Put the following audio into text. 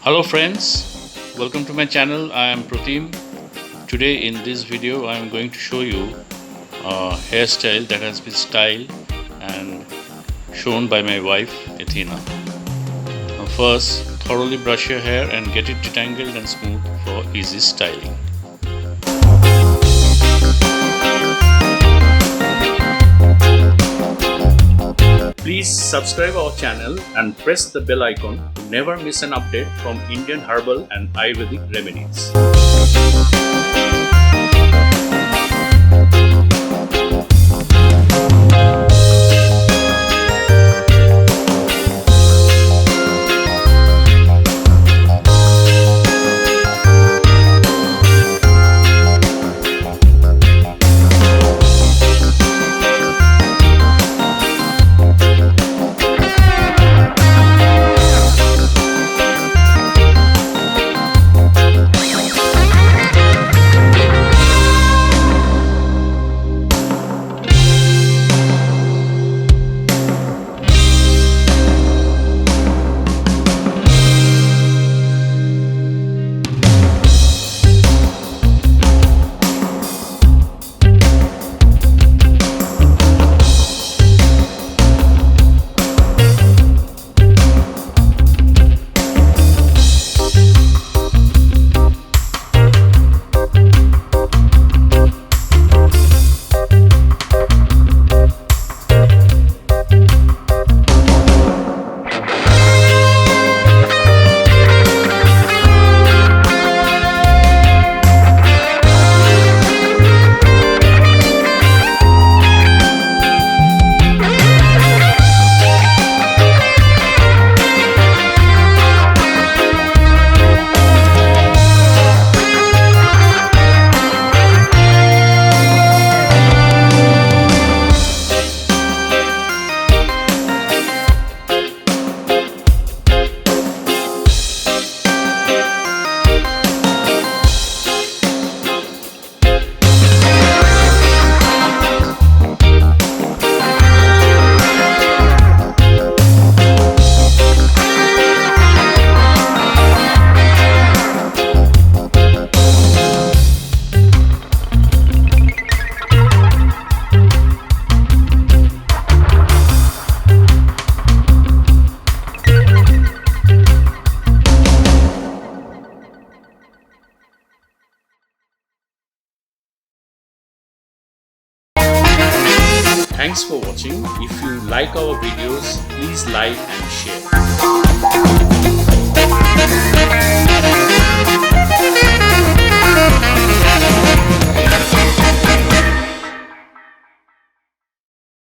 Hello friends, welcome to my channel. I am Pratim. Today in this video I am going to show you a hairstyle that has been styled and shown by my wife Athena. Now first, thoroughly brush your hair and get it detangled and smooth for easy styling. Please subscribe our channel and press the bell icon to never miss an update from Indian Herbal and Ayurvedic Remedies. Thanks for watching. If you like our videos, please like and share.